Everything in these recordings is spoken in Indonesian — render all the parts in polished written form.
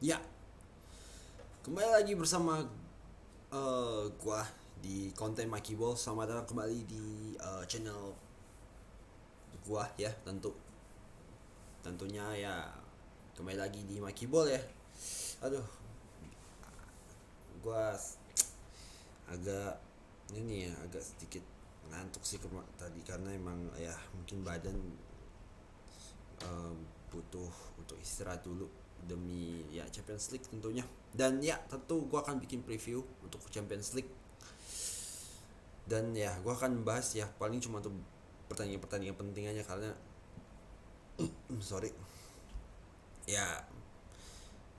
Ya, kembali lagi bersama gua di konten Mikey Ball. Selamat datang kembali di channel gua ya, tentunya ya kembali lagi di Mikey Ball ya. Aduh, gua agak ini ya, agak sedikit ngantuk sih tadi karena emang ya mungkin badan eh, butuh untuk istirahat dulu demi ya Champions League tentunya. Dan ya tentu gua akan bikin preview untuk Champions League. Dan ya gue akan bahas ya paling cuma untuk pertandingan-pertandingan penting aja karena sorry ya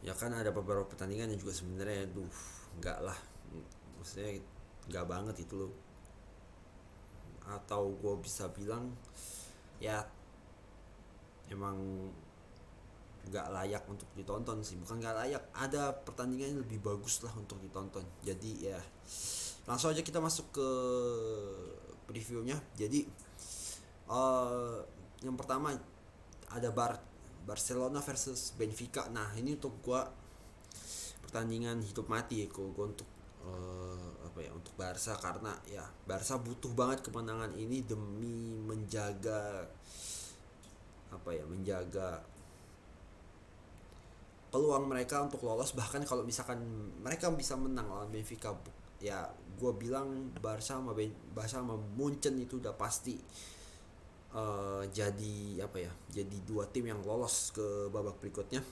ya kan ada beberapa pertandingan yang juga sebenarnya nggak lah, maksudnya nggak banget itu loh, atau gue bisa bilang ya emang nggak layak untuk ditonton sih, bukan nggak layak, ada pertandingan yang lebih bagus lah untuk ditonton. Jadi ya langsung aja kita masuk ke previewnya. Jadi uh, yang pertama ada Barcelona versus Benfica. Nah ini untuk gua pertandingan hidup mati ya kalau gua untuk apa ya, untuk Barca, karena ya Barca butuh banget kemenangan ini demi menjaga apa ya, menjaga peluang mereka untuk lolos. Bahkan kalau misalkan mereka bisa menang lawan Benfica, ya gue bilang Barca sama Munchen itu udah pasti jadi apa ya, jadi dua tim yang lolos ke babak berikutnya.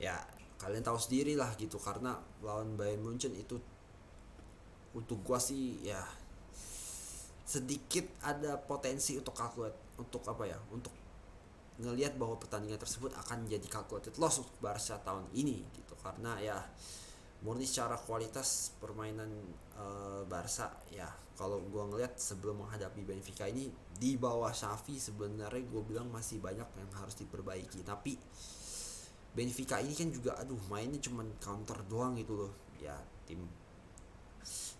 Ya kalian tahu sendiri lah gitu, karena lawan Bayern Munchen itu untuk gua sih ya sedikit ada potensi untuk kalkulat, untuk apa ya, untuk ngelihat bahwa pertandingan tersebut akan jadi calculated loss untuk Barca tahun ini gitu, karena ya murni secara kualitas permainan Barca ya, kalau gue ngelihat sebelum menghadapi Benfica ini di bawah Xavi sebenarnya gue bilang masih banyak yang harus diperbaiki. Tapi Benfica ini kan juga aduh mainnya cuman counter doang gitu loh ya. Tim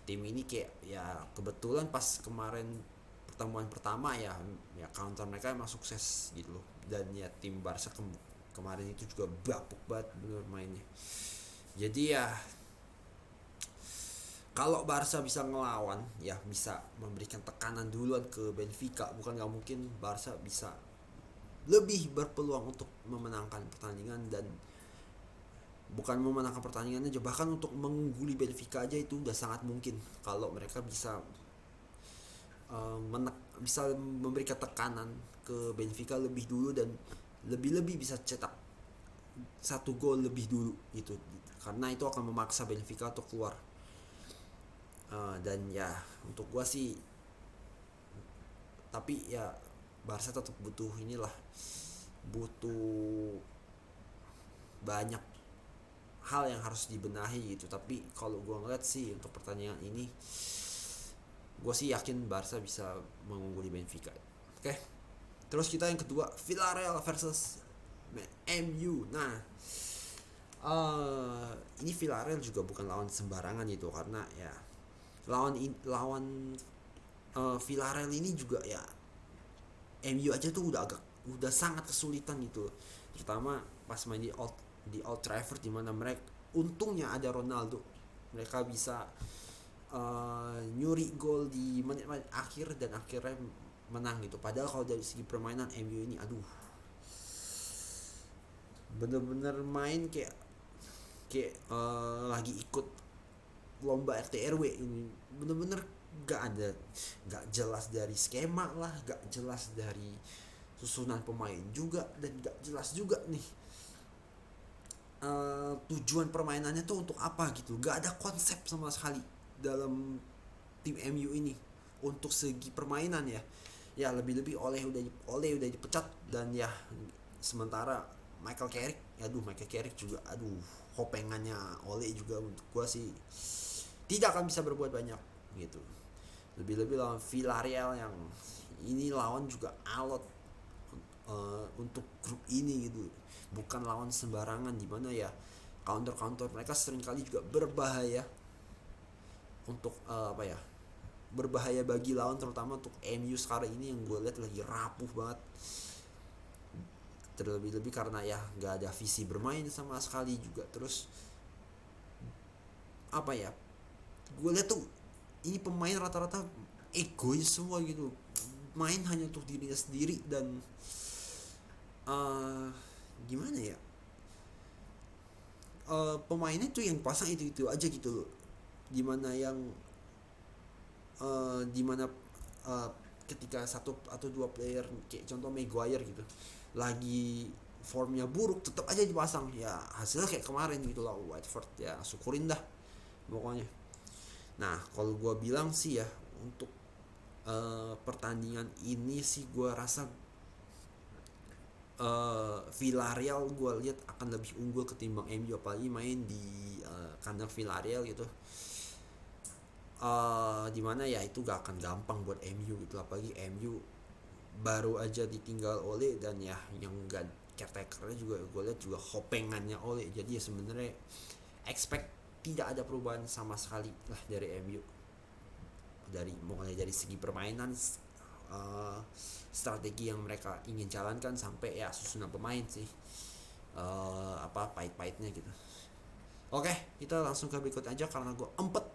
ini kayak ya kebetulan pas kemarin pertemuan pertama ya counter mereka emang sukses gitu loh. Dan ya tim Barca kemarin itu juga bapuk banget bener mainnya. Jadi ya kalau Barca bisa ngelawan ya, bisa memberikan tekanan duluan ke Benfica, bukan nggak mungkin Barca bisa lebih berpeluang untuk memenangkan pertandingan. Dan bukan memenangkan pertandingan aja, bahkan untuk mengungguli Benfica aja itu udah sangat mungkin kalau mereka bisa bisa memberikan tekanan ke Benfica lebih dulu, dan lebih-lebih bisa cetak satu gol lebih dulu gitu, karena itu akan memaksa Benfica untuk keluar. Dan ya untuk gua sih, tapi ya Barca tetap butuh inilah, butuh banyak hal yang harus dibenahi gitu. Tapi kalau gua ngeliat sih untuk pertandingan ini, gua sih yakin Barca bisa mengungguli Benfica. Oke, terus kita yang kedua, Villarreal versus MU. Nah, uh, ini Villarreal juga bukan lawan sembarangan gitu, karena ya lawan Villarreal ini juga ya MU aja tuh udah sangat kesulitan gitu, terutama pas main di Old Trafford, di mana mereka untungnya ada Ronaldo, mereka bisa nyuri gol di menit-menit akhir dan akhirnya menang gitu. Padahal kalau dari segi permainan MU ini aduh bener-bener main kayak kayak lagi ikut lomba RT RW ini, bener-bener gak jelas dari skema lah, gak jelas dari susunan pemain juga, dan gak jelas juga nih tujuan permainannya tuh untuk apa gitu. Gak ada konsep sama sekali dalam tim MU ini untuk segi permainan ya. Ya lebih-lebih oleh udah dipecat, dan ya sementara Michael Carrick juga aduh, hopengannya Oleh juga untuk gua sih tidak akan bisa berbuat banyak gitu. Lebih-lebih lawan Villarreal yang ini lawan juga alot untuk grup ini gitu, bukan lawan sembarangan, di mana ya counter mereka seringkali juga berbahaya untuk apa ya, berbahaya bagi lawan, terutama untuk MU sekarang ini yang gue lihat lagi rapuh banget. terlebih-lebih karena ya nggak ada visi bermain sama sekali juga. Terus apa ya, gue lihat tuh ini pemain rata-rata egois semua gitu, main hanya untuk dirinya sendiri. Dan uh, gimana ya, pemainnya tuh yang pasang itu aja gitu loh. Dimana yang dimana uh, ketika satu atau dua player kayak contoh Maguire gitu lagi formnya buruk, tetap aja dipasang. Ya hasilnya kayak kemarin gitu lah, Watford ya syukurin dah pokoknya. Nah kalau gue bilang sih ya, untuk pertandingan ini sih gue rasa Villarreal gue lihat akan lebih unggul ketimbang MU, apalagi main di kandang Villarreal gitu. Dimana ya itu gak akan gampang buat MU gitu, apalagi MU baru aja ditinggal Ole, dan ya yang gak caretakernya juga gue lihat juga hopengannya Ole. Jadi ya sebenarnya expect tidak ada perubahan sama sekali lah dari MU, dari mulai dari segi permainan, uh, strategi yang mereka ingin jalankan, sampai ya susunan pemain sih, apa pahit-pahitnya gitu. Oke, kita langsung ke berikut aja karena gue empet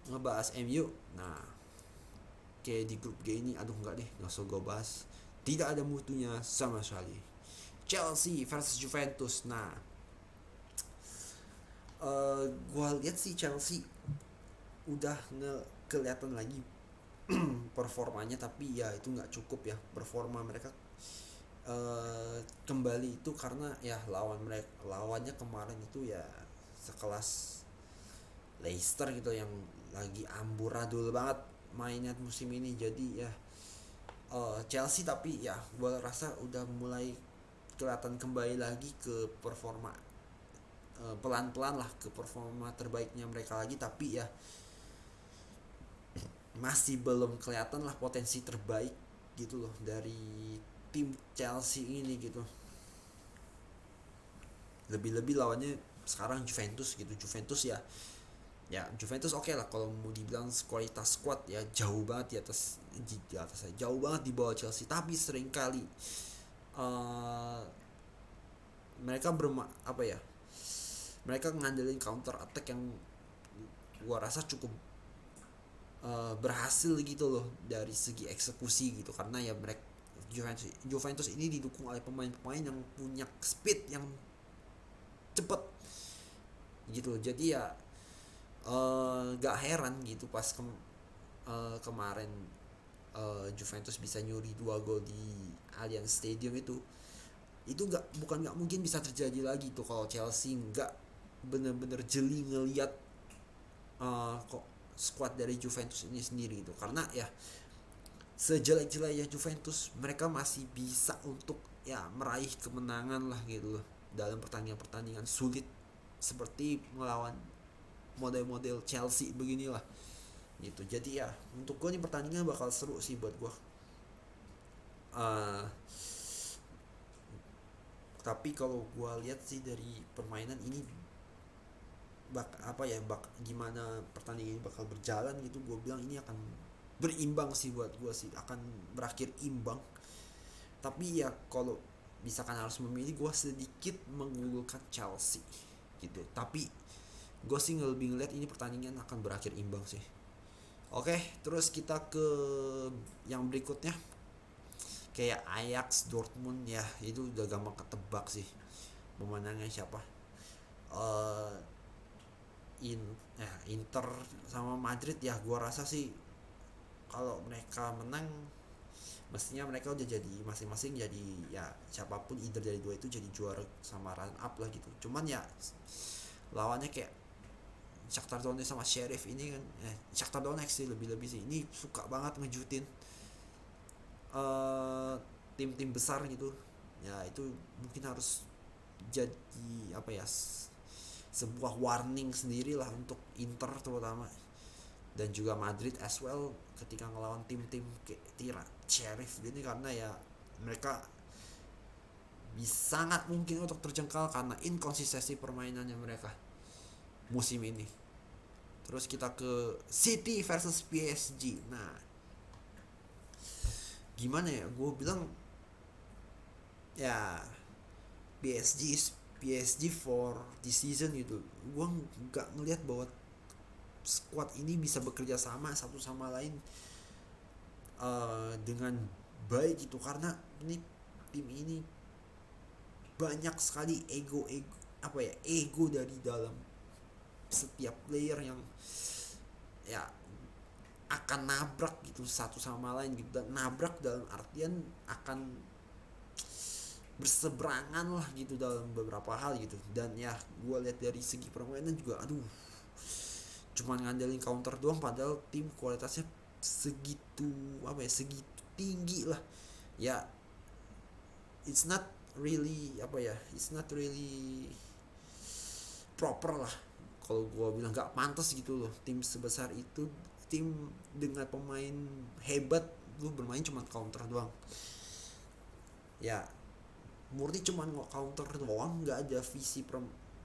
ngebahas MU. Nah, kayak di grup G ini, aduh nggak deh, nggak usah gue bahas, tidak ada mutunya sama sekali. Chelsea versus Juventus. Nah, gue lihat sih Chelsea udah kelihatan lagi performanya, tapi ya itu nggak cukup ya performa mereka kembali itu, karena ya lawannya kemarin itu ya sekelas Leicester gitu yang lagi amburadul banget mainnya musim ini. Jadi ya Chelsea, tapi ya gue rasa udah mulai kelihatan kembali lagi ke performa, pelan-pelan lah ke performa terbaiknya mereka lagi. Tapi ya masih belum kelihatan lah potensi terbaik gitu loh dari tim Chelsea ini gitu. Lebih-lebih lawannya sekarang Juventus gitu. Juventus ya Juventus oke lah kalau mau dibilang kualitas squad ya jauh banget di atas jauh banget di bawah Chelsea. Tapi seringkali uh, mereka apa ya, mereka ngandelin counter attack yang gua rasa cukup berhasil gitu loh dari segi eksekusi gitu. Karena ya mereka Juventus ini didukung oleh pemain-pemain yang punya speed yang cepet gitu. Jadi ya gak heran gitu pas kemarin Juventus bisa nyuri 2 gol di Allianz Stadium. Itu bukan nggak mungkin bisa terjadi lagi tuh kalau Chelsea nggak bener-bener jeli ngelihat kok squad dari Juventus ini sendiri itu. Karena ya sejelek-jeleknya Juventus, mereka masih bisa untuk ya meraih kemenangan lah gitu loh dalam pertandingan-pertandingan sulit seperti melawan model-model Chelsea beginilah gitu. Jadi ya untuk gue nih pertandingan bakal seru sih buat gue. uh, tapi kalau gue lihat sih dari permainan ini gimana pertandingan ini bakal berjalan gitu, gue bilang ini akan berimbang sih, buat gue sih akan berakhir imbang. Tapi ya kalau misalkan harus memilih, gue sedikit mengunggulkan Chelsea gitu. Tapi gue sih lebih ngeliat ini pertandingan akan berakhir imbang sih. Oke, terus kita ke yang berikutnya, kayak Ajax Dortmund. Ya itu udah gampang ketebak sih pemenangnya siapa. uh, Inter sama Madrid ya gue rasa sih kalau mereka menang mestinya mereka udah jadi masing-masing jadi ya siapapun either dari dua itu jadi juara sama run up lah gitu. Cuman ya lawannya kayak Shakhtar Donetsk sama Sheriff ini kan, Shakhtar Donetsk sih lebih-lebih sih ini suka banget ngejutin tim-tim besar gitu. Ya itu mungkin harus jadi apa ya, sebuah warning sendiri lah untuk Inter terutama, dan juga Madrid as well ketika ngelawan tim-tim kayak Sheriff gini. Karena ya mereka sangat mungkin untuk terjengkal karena inkonsistensi permainannya mereka musim ini. Terus kita ke City versus PSG. Nah, gimana ya, gue bilang ya PSG is PSG for this season gitu. Gue nggak ngelihat bahwa squad ini bisa bekerja sama satu sama lain dengan baik gitu, karena ini tim ini banyak sekali ego dari dalam setiap player yang ya akan nabrak gitu satu sama lain gitu, dan nabrak dalam artian akan berseberangan lah gitu dalam beberapa hal gitu. Dan ya gue lihat dari segi permainan juga, aduh, cuman ngandelin counter doang padahal tim kualitasnya segitu segitu tinggi lah ya. It's not really proper lah kalau gue bilang, nggak pantas gitu loh tim sebesar itu, tim dengan pemain hebat lu bermain cuma counter doang ya, murni cuma counter doang, nggak ada visi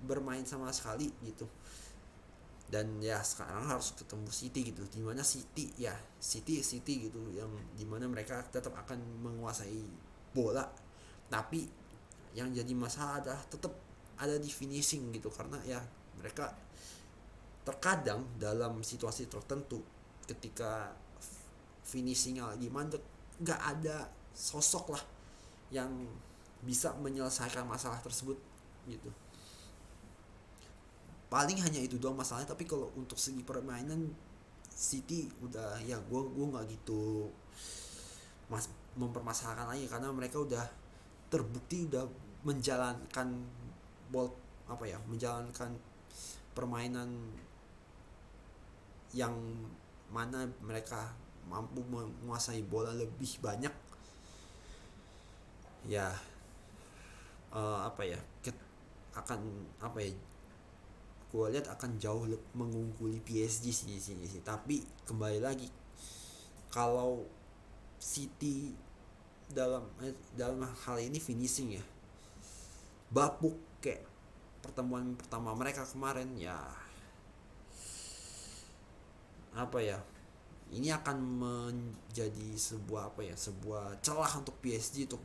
bermain sama sekali gitu. Dan ya sekarang harus ketemu City gitu, dimana City gitu, yang dimana mereka tetap akan menguasai bola, tapi yang jadi masalah adalah tetap ada di finishing gitu, karena ya mereka terkadang dalam situasi tertentu ketika finishingnya lagi mandek, nggak ada sosok lah yang bisa menyelesaikan masalah tersebut gitu. Paling hanya itu doang masalahnya. Tapi kalau untuk segi permainan City udah ya, gue nggak gitu mempermasalahkan lagi, karena mereka udah terbukti udah menjalankan menjalankan permainan yang mana mereka mampu menguasai bola lebih banyak ya. uh, apa ya Akan gue lihat akan jauh mengungguli PSG sih di sini sih. Tapi kembali lagi, kalau City dalam hal ini finishing ya, bapuk kayak pertemuan pertama mereka kemarin ya, ini akan menjadi sebuah celah untuk PSG untuk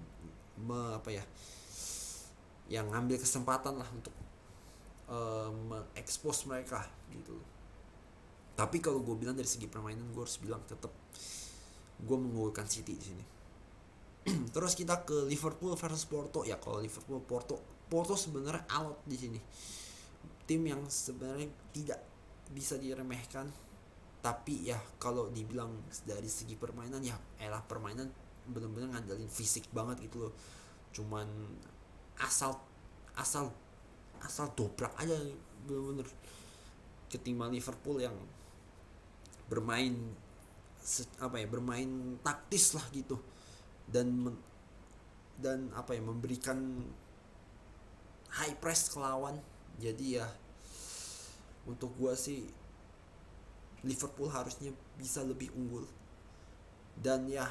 yang ngambil kesempatan lah untuk mengekspos mereka gitu. Tapi kalau gue bilang dari segi permainan, gue harus bilang tetap gue mengunggulkan City di sini. Terus kita ke Liverpool versus Porto ya. Kalau Liverpool Porto sebenarnya out di sini, tim yang sebenarnya tidak bisa diremehkan. Tapi ya kalau dibilang dari segi permainan, ya permainan bener-bener ngandelin fisik banget gitu loh. Cuman asal asal asal dobrak aja bener-bener, ketimbang Liverpool yang bermain bermain taktis lah gitu, dan memberikan high press ke lawan. Jadi ya untuk gue sih Liverpool harusnya bisa lebih unggul. Dan ya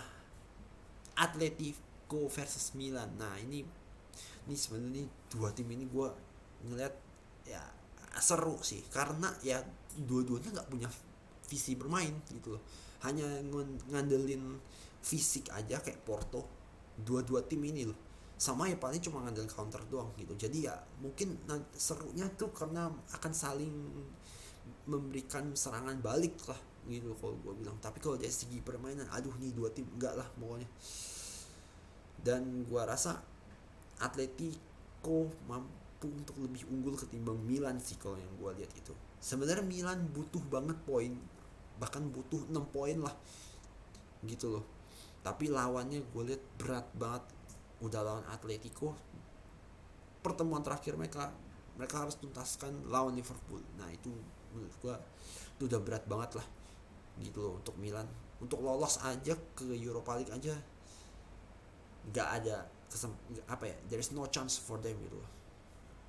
Atletico versus Milan, nah ini sebenarnya dua tim ini gue ngeliat ya seru sih, karena ya dua-duanya nggak punya visi bermain gitu loh, hanya ngandelin fisik aja kayak Porto. Dua-dua tim ini loh sama ya, paling cuma ngandelin counter doang gitu. Jadi ya mungkin serunya tuh karena akan saling memberikan serangan balik lah gitu kalau gue bilang. Tapi kalau dari segi permainan, aduh nih dua tim enggak lah pokoknya. Dan gue rasa Atletico mampu untuk lebih unggul ketimbang Milan sih kalau yang gue lihat itu. Sebenarnya Milan butuh banget poin, bahkan butuh 6 poin lah gitu loh. Tapi lawannya gue lihat berat banget. Udah lawan Atletico, pertemuan terakhir mereka harus tuntaskan lawan Liverpool. Nah itu menurut gue itu udah berat banget lah gitu loh untuk Milan. Untuk lolos aja ke Europa League aja nggak ada there is no chance for them gitu loh.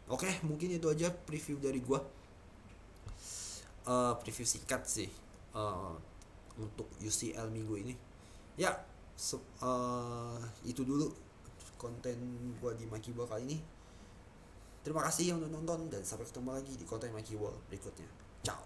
Oke, mungkin itu aja preview dari gue, preview singkat sih untuk UCL minggu ini ya. Itu dulu konten gue di Mikey Ball kali ini. Terima kasih yang udah nonton, dan sampai ketemu lagi di konten Mikey Ball berikutnya. Ciao.